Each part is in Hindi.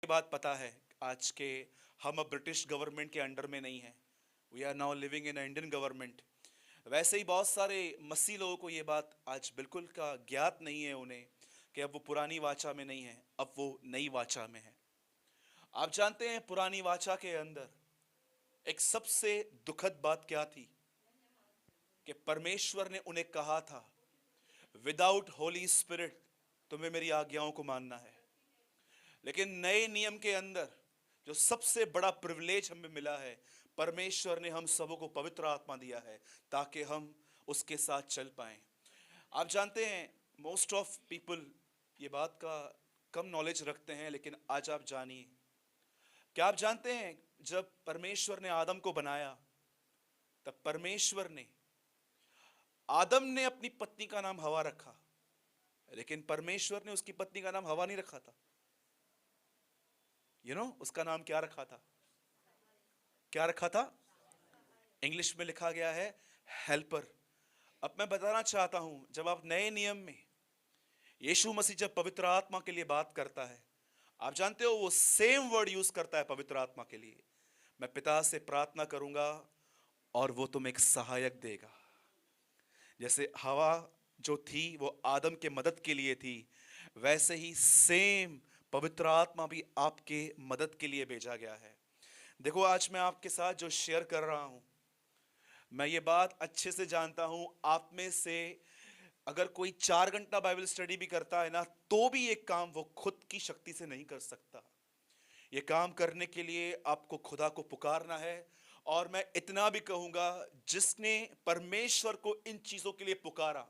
बात पता है आज के हम अब ब्रिटिश गवर्नमेंट के अंडर में नहीं हैं। We are now living in Indian government. वैसे ही बहुत सारे मसीह लोगों को ये बात आज बिल्कुल का ज्ञात नहीं है उन्हें कि अब वो पुरानी वाचा में नहीं है, अब वो नई वाचा में है। आप जानते हैं पुरानी वाचा के अंदर एक सबसे दुखद बात क्या थी कि परमेश्वर ने उन्हें कहा था, विदाउट होली स्पिरिट तुम्हें मेरी आज्ञाओं को मानना है। लेकिन नए नियम के अंदर जो सबसे बड़ा प्रिविलेज हमें मिला है, परमेश्वर ने हम सबों को पवित्र आत्मा दिया है ताकि हम उसके साथ चल पाएं। आप जानते हैं मोस्ट ऑफ पीपल ये बात का कम नॉलेज रखते हैं, लेकिन आज आप जानिए। क्या आप जानते हैं जब परमेश्वर ने आदम को बनाया तब परमेश्वर ने आदम ने अपनी पत्नी का नाम हवा रखा, लेकिन परमेश्वर ने उसकी पत्नी का नाम हवा नहीं रखा था। उसका नाम क्या रखा था? क्या रखा था? इंग्लिश में लिखा गया है हेल्पर। अब मैं बताना चाहता हूं, जब आप नए नियम में यीशु मसीह जब पवित्र आत्मा के लिए बात करता है, आप जानते हो वो सेम वर्ड यूज करता है पवित्र आत्मा के लिए। मैं पिता से प्रार्थना करूंगा और वो तुम्हें एक सहायक देगा। जैसे हवा जो थी वो आदम के मदद के लिए थी, वैसे ही सेम पवित्र आत्मा भी आपके मदद के लिए भेजा गया है। देखो, आज मैं आपके साथ जो शेयर कर रहा हूं, मैं ये बात अच्छे से जानता हूं, आप में से अगर कोई 4 घंटा बाइबल स्टडी भी करता है ना, तो भी ये काम वो खुद की शक्ति से नहीं कर सकता। ये काम करने के लिए आपको खुदा को पुकारना है। और मैं इतना भी कहूंगा, जिसने परमेश्वर को इन चीजों के लिए पुकारा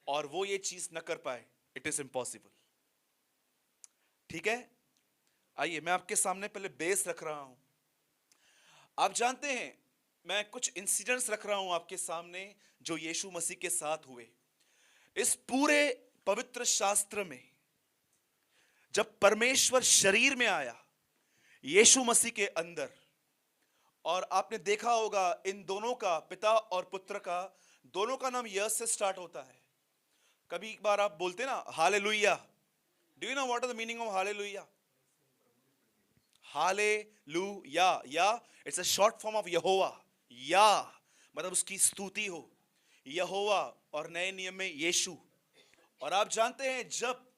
और वो ये चीज न कर पाए, इट इज इम्पॉसिबल। ठीक है, आइए मैं आपके सामने पहले बेस रख रहा हूं। आप जानते हैं, मैं कुछ इंसिडेंट्स रख रहा हूं आपके सामने जो यीशु मसीह के साथ हुए इस पूरे पवित्र शास्त्र में। जब परमेश्वर शरीर में आया यीशु मसीह के अंदर, और आपने देखा होगा इन दोनों का, पिता और पुत्र का, दोनों का नाम यस से स्टार्ट होता है। कभी एक बार आप बोलते ना hallelujah. Do you know what is the meaning of hallelujah? Hallelujah, yeah it's a short form of Yahweh. या मतलब उसकी स्तुति हो, यहोवा, और नए नियम में यीशु। और आप जानते हैं जब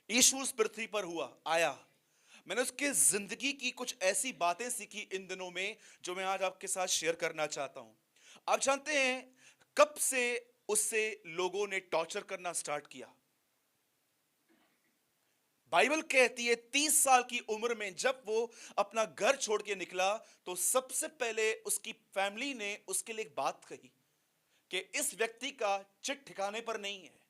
यीशु इस पृथ्वी पर आया, मैंने उसके जिंदगी की कुछ ऐसी बातें सीखी इन दिनों में जो मैं आज आपके साथ शेयर करना चाहता हूं। आप जानते हैं कब से उससे लोगों ने टॉर्चर करना स्टार्ट किया? बाइबल कहती है 30 साल की उम्र में जब वो अपना घर छोड़ के निकला, तो सबसे पहले उसकी फैमिली ने उसके लिए एक बात कही कि इस व्यक्ति का चिट ठिकाने पर नहीं है।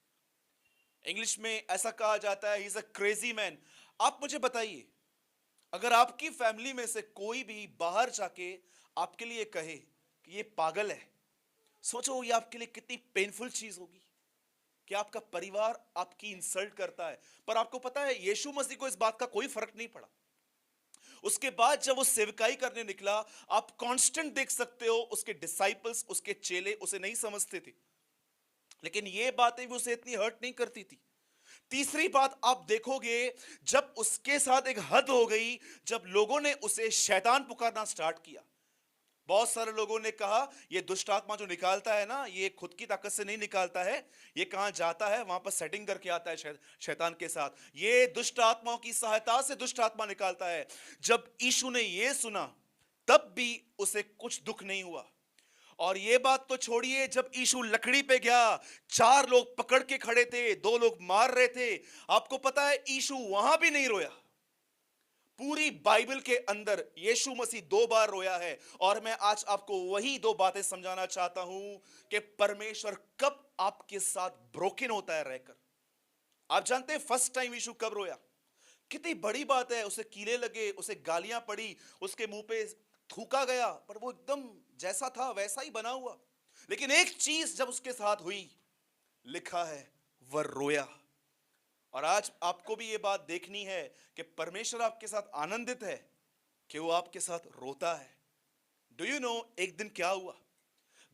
इंग्लिश में ऐसा कहा जाता है, he is a crazy man. आप मुझे बताइए, अगर आपकी फैमिली में से कोई भी बाहर जाके आपके लिए कहे कि ये पागल है, सोचो ये आपके लिए कितनी पेनफुल चीज होगी कि आपका परिवार आपकी इंसल्ट करता है। पर आपको पता है यीशु मसीह को इस बात का कोई फर्क नहीं पड़ा। उसके बाद जब वो सेवकाई करने निकला, आप कांस्टेंट देख सकते हो उसके डिसाइपल्स, उसके चेले उसे नहीं समझते थे, लेकिन ये बातें भी उसे इतनी हर्ट नहीं करती थी। तीसरी बात आप देखोगे, जब उसके साथ एक हद हो गई, जब लोगों ने उसे शैतान पुकारना स्टार्ट किया। बहुत सारे लोगों ने कहा ये दुष्ट आत्मा जो निकालता है ना, ये खुद की ताकत से नहीं निकालता है, ये कहां जाता है वहां पर सेटिंग करके आता है शैतान के साथ, ये दुष्ट आत्माओं की सहायता से दुष्ट आत्मा निकालता है। जब यीशु ने ये सुना तब भी उसे कुछ दुख नहीं हुआ। और ये बात तो छोड़िए, जब यीशु लकड़ी पे गया, 4 लोग पकड़ के खड़े थे, 2 लोग मार रहे थे, आपको पता है यीशु वहां भी नहीं रोया। पूरी बाइबल के अंदर यीशु मसीह 2 बार रोया है। और मैं आज आपको वही 2 बातें समझाना चाहता हूं कि परमेश्वर कब आपके साथ ब्रोकन होता है रहकर। आप जानते हैं फर्स्ट टाइम यीशु कब रोया? कितनी बड़ी बात है, उसे कीले लगे, उसे गालियां पड़ी, उसके मुंह पे थूका गया, पर वो एकदम जैसा था वैसा ही बना हुआ। लेकिन एक चीज जब उसके साथ हुई, लिखा है वह रोया। और आज आपको भी ये बात देखनी है कि परमेश्वर आपके साथ आनंदित है कि वो आपके साथ रोता है। डू यू नो एक दिन क्या हुआ?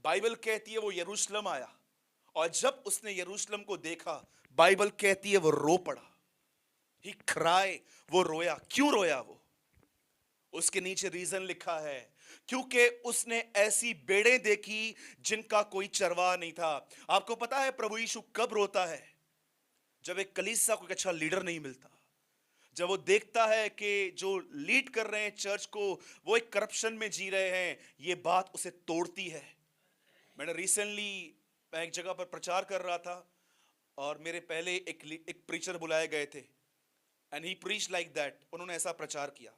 बाइबल कहती है वो यरूशलेम आया, और जब उसने यरूशलेम को देखा, बाइबल कहती है वो रो पड़ा। ही क्राई, वो रोया। क्यों रोया वो? उसके नीचे रीजन लिखा है, क्योंकि उसने ऐसी बेड़ें देखी जिनका कोई चरवाहा नहीं था। आपको पता है प्रभु यीशु कब रोता है? जब एक कलीसिया को एक अच्छा लीडर नहीं मिलता, जब वो देखता है कि जो लीड कर रहे हैं चर्च को, वो एक करप्शन में जी रहे हैं, ये बात उसे तोड़ती है। मैंने रिसेंटली, मैं एक जगह पर प्रचार कर रहा था और मेरे पहले एक प्रीचर बुलाए गए थे, and he preach like that. उन्होंने ऐसा प्रचार किया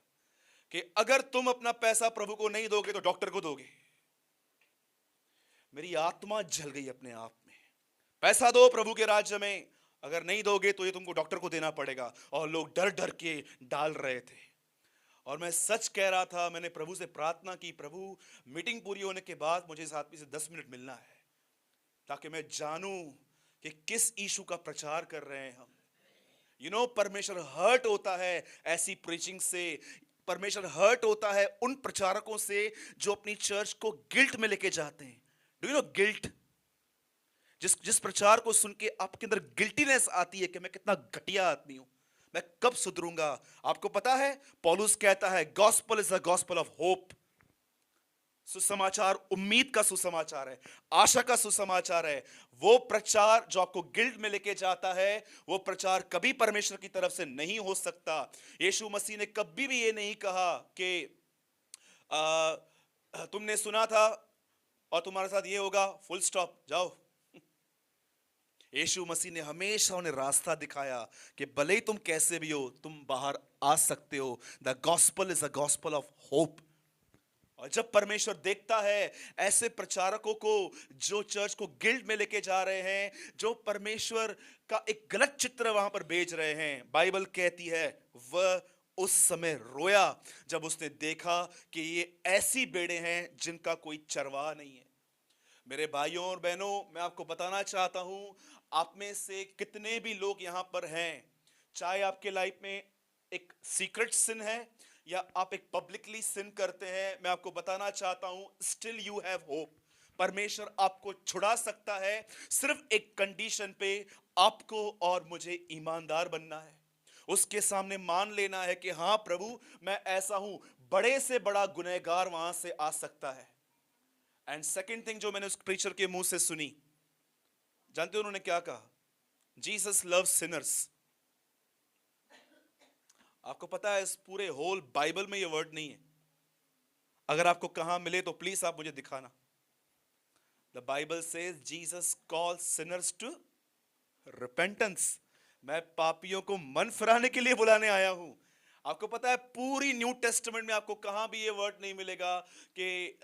कि अगर तुम अपना पैसा प्रभु को नहीं दोगे तो डॉक्टर को दोगे। मेरी आत्मा जल गई अपने आप में। पैसा दो प्रभु के राज्य में, अगर नहीं दोगे तो ये तुमको डॉक्टर को देना पड़ेगा। और लोग डर डर के डाल रहे थे। और मैं सच कह रहा था, मैंने प्रभु से प्रार्थना की, प्रभु मीटिंग पूरी होने के बाद मुझे इस आदमी से 10 मिनट मिलना है, ताकि मैं जानूं कि किस यीशु का प्रचार कर रहे हैं हम। परमेश्वर हर्ट होता है ऐसी प्रीचिंग से। परमेश्वर हर्ट होता है उन प्रचारकों से जो अपनी चर्च को गिल्ट में लेके जाते हैं। Do you no guilt? जिस जिस प्रचार को सुन के आपके अंदर गिल्टीनेस आती है कि मैं कितना घटिया आदमी हूं, मैं कब सुधरूंगा। आपको पता है पौलुस कहता है gospel is the gospel of hope. सुसमाचार उम्मीद का सुसमाचार है, आशा का सुसमाचार है। वो प्रचार जो आपको गिल्ट में लेके जाता है, वो प्रचार कभी परमेश्वर की तरफ से नहीं हो सकता। यीशु मसीह ने कभी भी ये नहीं कहा कि तुमने सुना था और तुम्हारे साथ ये होगा, फुल स्टॉप, जाओ। यीशु मसीह ने हमेशा उन्हें रास्ता दिखाया कि भले ही तुम कैसे भी हो, तुम बाहर आ सकते हो। The gospel is a gospel of hope. और जब परमेश्वर देखता है ऐसे प्रचारकों को जो चर्च को गिल्ट में लेके जा रहे हैं, जो परमेश्वर का एक गलत चित्र वहां पर भेज रहे हैं, बाइबल कहती है वह उस समय रोया जब उसने देखा कि ये ऐसी बेड़े हैं जिनका कोई चरवाहा नहीं है। मेरे भाइयों और बहनों, मैं आपको बताना चाहता हूं, आप में से कितने भी लोग यहां पर हैं, चाहे आपके लाइफ में एक सीक्रेट सिन है या आप एक पब्लिकली सिन करते हैं, मैं आपको बताना चाहता हूं, स्टिल यू हैव होप। परमेश्वर आपको छुड़ा सकता है। सिर्फ एक कंडीशन पे, आपको और मुझे ईमानदार बनना है। उसके सामने मान लेना है कि हां प्रभु, मैं ऐसा हूं, बड़े से बड़ा गुनहगार वहां से आ सकता है। एंड सेकेंड थिंग जो मैंने उस प्रीचर के मुंह से सुनी, जानते हो उन्होंने क्या कहा? Jesus love Sinners. आपको पता है इस पूरे होल बाइबल में ये वर्ड नहीं है। अगर आपको कहां मिले तो प्लीज आप मुझे दिखाना। The Bible says Jesus call sinners to repentance. मैं पापियों को मन फिराने के लिए बुलाने आया हूं। आपको पता है पूरी न्यू टेस्टामेंट में आपको कहां भी ये वर्ड नहीं मिलेगा कि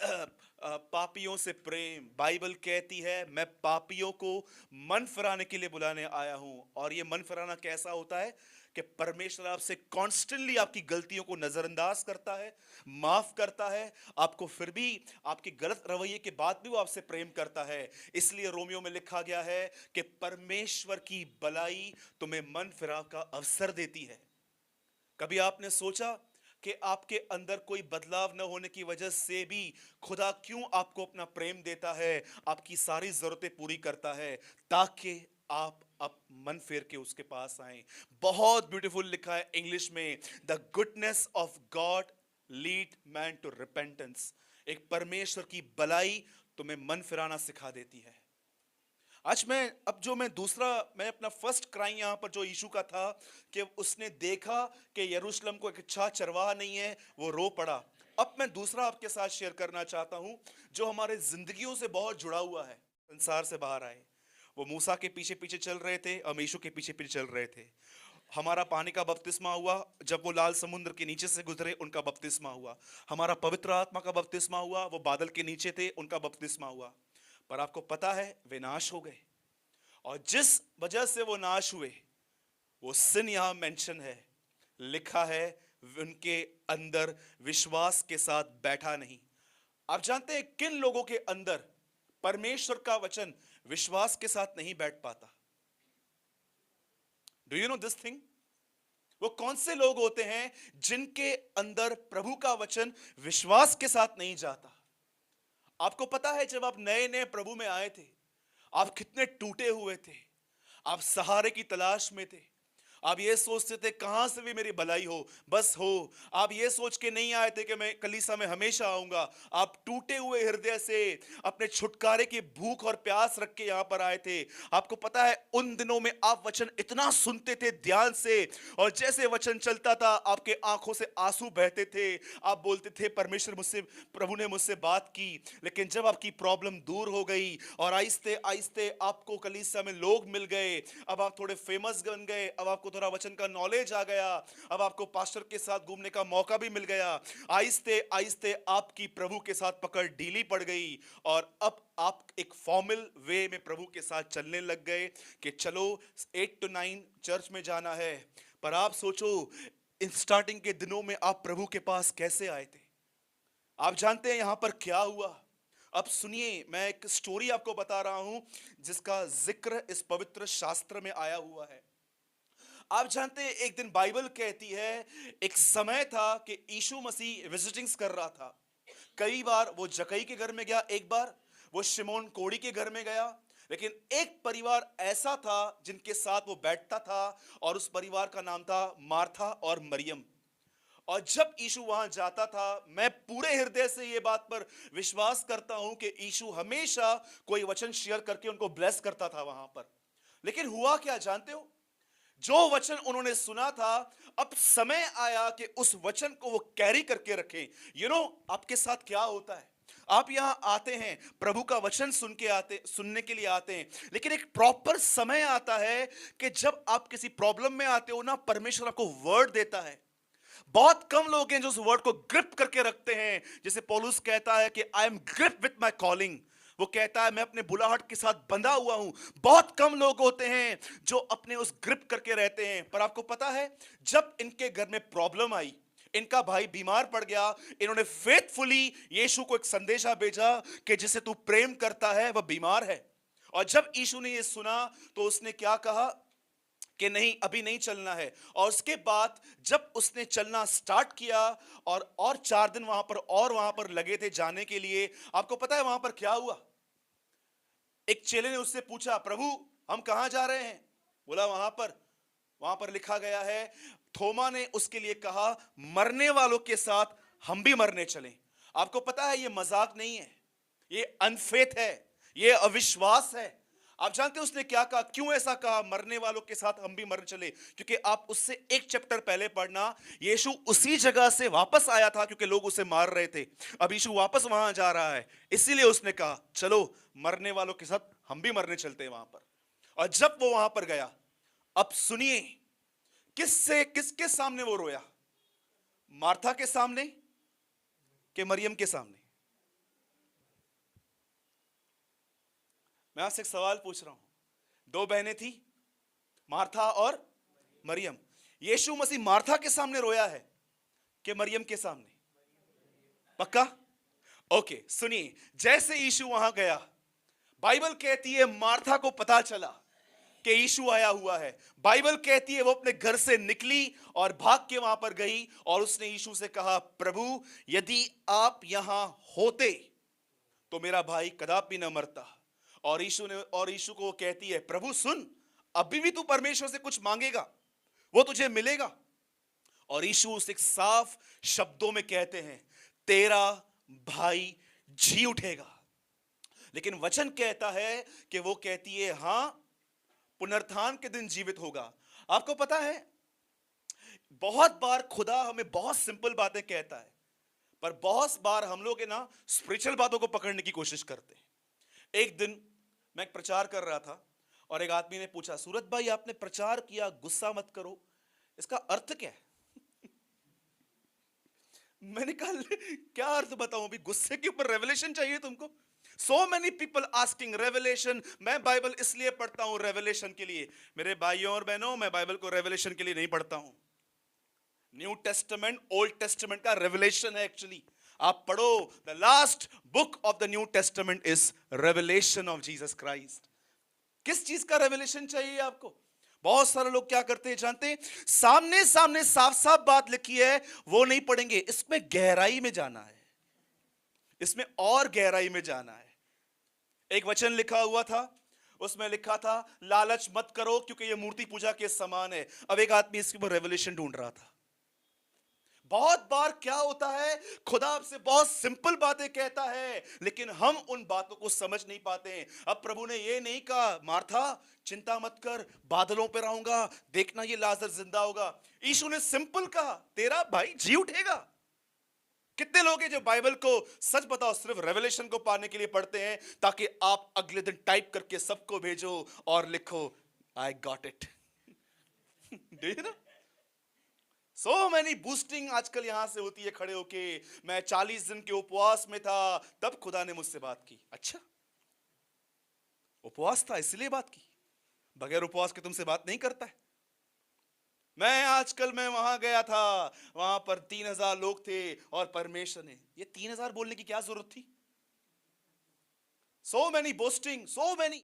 पापियों से प्रेम। बाइबल कहती है मैं पापियों को मन फिराने के लिए बुलाने आया हूं। और ये मन फिराना कैसा होता है कि परमेश्वर आपसे कॉन्स्टेंटली आपकी गलतियों को नजरअंदाज करता है, माफ करता है, आपको फिर भी आपके गलत रवैये के बाद भी वो आपसे प्रेम करता है। इसलिए रोमियो में लिखा गया है कि परमेश्वर की भलाई तुम्हें मन फिरा का अवसर देती है। कभी आपने सोचा कि आपके अंदर कोई बदलाव न होने की वजह से भी खुदा क्यों आपको अपना प्रेम देता है, आपकी सारी जरूरतें पूरी करता है, ताकि आप अब मन फेर के उसके पास आए। बहुत ब्यूटीफुल लिखा है इंग्लिश में, the goodness of God lead man to repentance. एक परमेश्वर की भलाई तुम्हें मन फिराना सिखा देती है। आज मैं अपना फर्स्ट क्राई यहां पर जो यीशु का था कि उसने देखा कि यरूशलेम को एक अच्छा चरवाहा नहीं है, वो रो पड़ा। अब मैं दूसरा आपके साथ शेयर करना चाहता हूं जो हमारे जिंदगियों से बहुत जुड़ा हुआ है। संसार से बाहर आए, वो मूसा के पीछे पीछे चल रहे थे, हम यीशु के पीछे पीछे चल रहे थे। हमारा पानी का बपतिस्मा हुआ जब वो लाल समुद्र के नीचे से गुजरे, उनका बपतिस्मा हुआ। हमारा पवित्र आत्मा का बपतिस्मा हुआ, वो बादल के नीचे थे, उनका बपतिस्मा हुआ। पर आपको पता है वे नाश हो गए। और जिस वजह से वो नाश हुए, वो सिन यहां मेंशन है, लिखा है उनके अंदर विश्वास के साथ बैठा नहीं। आप जानते हैं किन लोगों के अंदर परमेश्वर का वचन विश्वास के साथ नहीं बैठ पाता? Do you no this thing? वो कौन से लोग होते हैं जिनके अंदर प्रभु का वचन विश्वास के साथ नहीं जाता? आपको पता है जब आप नए नए प्रभु में आए थे, आप कितने टूटे हुए थे, आप सहारे की तलाश में थे, आप ये सोचते थे कहां से भी मेरी भलाई हो, बस हो। आप ये सोच के नहीं आए थे कि मैं कलीसिया में हमेशा आऊंगा। आप टूटे हुए हृदय से अपने छुटकारे की भूख और प्यास रख के यहां पर आए थे। आपको पता है उन दिनों में आप वचन इतना सुनते थे ध्यान से, और जैसे वचन चलता था आपके आंखों से आंसू बहते थे। आप बोलते थे परमेश्वर मुझसे, प्रभु ने मुझसे बात की। लेकिन जब आपकी प्रॉब्लम दूर हो गई और आहिस्ते आहिस्ते आपको कलीसिया में लोग मिल गए, अब आप थोड़े फेमस बन गए, अब आपको थोड़ा वचन का नॉलेज आ गया, अब आपको पास्टर के साथ घूमने का मौका भी मिल गया, आहिस्ते आहिस्ते आपकी प्रभु के साथ पकड़ ढीली पड़ गई, और अब आप एक फॉर्मल वे में प्रभु के साथ चलने लग गए कि चलो 8 to 9 चर्च में जाना है। पर आप सोचो इन स्टार्टिंग के दिनों में आप प्रभु के पास कैसे आए थे? आप जानते हैं यहां पर क्या हुआ? अब सुनिए, मैं एक स्टोरी आपको बता रहा हूं जिसका जिक्र इस पवित्र शास्त्र में आया हुआ है। आप जानते हैं एक दिन बाइबल कहती है एक समय था कि यीशु मसीह विजिटिंग्स कर रहा था। कई बार वो जकई के घर में गया, एक बार वो शिमोन कोड़ी के घर में गया, लेकिन एक परिवार ऐसा था जिनके साथ वो बैठता था, और उस परिवार का नाम था मार्था और मरियम। और जब यीशु वहां जाता था, मैं पूरे हृदय से ये बात पर विश्वास करता हूं कि यीशु हमेशा कोई वचन शेयर करके उनको ब्लेस करता था वहां पर। लेकिन हुआ क्या जानते हो? जो वचन उन्होंने सुना था, अब समय आया कि उस वचन को वो कैरी करके रखें। आपके साथ क्या होता है? आप यहां आते हैं, प्रभु का वचन सुनने के लिए आते हैं, लेकिन एक प्रॉपर समय आता है कि जब आप किसी प्रॉब्लम में आते हो ना, परमेश्वर आपको वर्ड देता है। बहुत कम लोग हैं जो उस वर्ड को ग्रिप करके रखते हैं। जैसे पौलुस कहता है कि I am grip with my calling, वो कहता है मैं अपने बुलाहट के साथ बंधा हुआ हूं। बहुत कम लोग होते हैं जो अपने उस ग्रिप करके रहते हैं। पर आपको पता है, जब इनके घर में प्रॉब्लम आई, इनका भाई बीमार पड़ गया, इन्होंने फेथफुली यीशु को एक संदेशा भेजा कि जिसे तू प्रेम करता है वह बीमार है। और जब यीशु ने यह सुना तो उसने क्या कहा कि नहीं, अभी नहीं चलना है। और उसके बाद जब उसने चलना स्टार्ट किया, और 4 दिन वहां पर लगे थे जाने के लिए। आपको पता है वहां पर क्या हुआ? एक चेले ने उससे पूछा, प्रभु हम कहां जा रहे हैं? बोला वहां पर लिखा गया है। थोमा ने उसके लिए कहा, मरने वालों के साथ हम भी मरने चलें। आपको पता है ये मजाक नहीं है, ये अनफेथ है, ये अविश्वास है। आप जानते हैं उसने क्या कहा? क्यों ऐसा कहा, मरने वालों के साथ हम भी मरने चले? क्योंकि आप उससे एक चैप्टर पहले पढ़ना, यीशु उसी जगह से वापस आया था क्योंकि लोग उसे मार रहे थे। अब यीशु वापस वहां जा रहा है, इसीलिए उसने कहा चलो मरने वालों के साथ हम भी मरने चलते हैं वहां पर। और जब वो वहां पर गया, अब सुनिए किसके सामने वो रोया? मार्था के सामने कि मरियम के सामने? मैं आपसे एक सवाल पूछ रहा हूं। 2 बहनें थी, मार्था और मरियम। यीशु मसीह मार्था के सामने रोया है कि मरियम के सामने? पक्का? ओके, सुनिए, जैसे यीशु वहां गया, बाइबल कहती है मार्था को पता चला कि यीशु आया हुआ है। बाइबल कहती है वो अपने घर से निकली और भाग के वहां पर गई, और उसने यीशु से कहा, प्रभु यदि आप यहां होते तो मेरा भाई कदापि न मरता। और यीशु को वो कहती है, प्रभु सुन, अभी भी तू परमेश्वर से कुछ मांगेगा, वो तुझे मिलेगा। और यीशु उसे साफ शब्दों में कहते हैं, तेरा भाई जी उठेगा। लेकिन वचन कहता है कि वो कहती है, हां पुनरुत्थान के दिन जीवित होगा। आपको पता है, बहुत बार खुदा हमें बहुत सिंपल बातें कहता है, पर बहुत बार हम लोग ना स्पिरिचुअल बातों को पकड़ने की कोशिश करते हैं। एक दिन मैं एक प्रचार कर रहा था, और एक आदमी ने पूछा, सूरत भाई आपने प्रचार किया, गुस्सा मत करो, इसका अर्थ क्या है? मैंने कहा क्या अर्थ बताऊं? अभी गुस्से के ऊपर रेवलेशन चाहिए तुमको? So many people asking revelation. मैं बाइबल इसलिए पढ़ता हूं रेवलेशन के लिए। मेरे भाइयों और बहनों, मैं बाइबल को रेवलेशन के लिए नहीं पढ़ता हूं। न्यू टेस्टामेंट ओल्ड टेस्टामेंट का रेवलेशन है एक्चुअली। आप पढ़ो, the last book of the new testament is revelation of Jesus Christ. किस चीज का रेवलेशन चाहिए आपको? बहुत सारे लोग क्या करते हैं जानते हैं? सामने सामने साफ साफ बात लिखी है वो नहीं पढ़ेंगे, इसमें गहराई में जाना है, इसमें और गहराई में जाना है। एक वचन लिखा हुआ था, उसमें लिखा था लालच मत करो क्योंकि ये मूर्ति पूजा के समान है। अब एक आदमी इसके ऊपर रेवलेशन ढूंढ रहा था। बहुत बार क्या होता है, खुदा आपसे बहुत सिंपल बातें कहता है लेकिन हम उन बातों को समझ नहीं पाते हैं। अब प्रभु ने ये नहीं कहा मार्था चिंता मत कर, बादलों पर रहूंगा, देखना ये लाजर जिंदा होगा। यीशु ने सिंपल कहा तेरा भाई जी उठेगा। कितने लोग हैं जो बाइबल को सच बताओ सिर्फ रेवलेशन को पाने के लिए पढ़ते हैं ताकि आप अगले दिन टाइप करके सबको भेजो और लिखो I got it. So many boosting आजकल यहां से होती है खड़े होके, मैं 40 दिन के उपवास में था तब खुदा ने मुझसे बात की। अच्छा उपवास था इसलिए बात की, बगैर उपवास के तुमसे बात नहीं करता है। मैं वहां गया था, वहां पर 3000 लोग थे और परमेश्वर ने, ये 3000 बोलने की क्या जरूरत थी? So many boasting, so many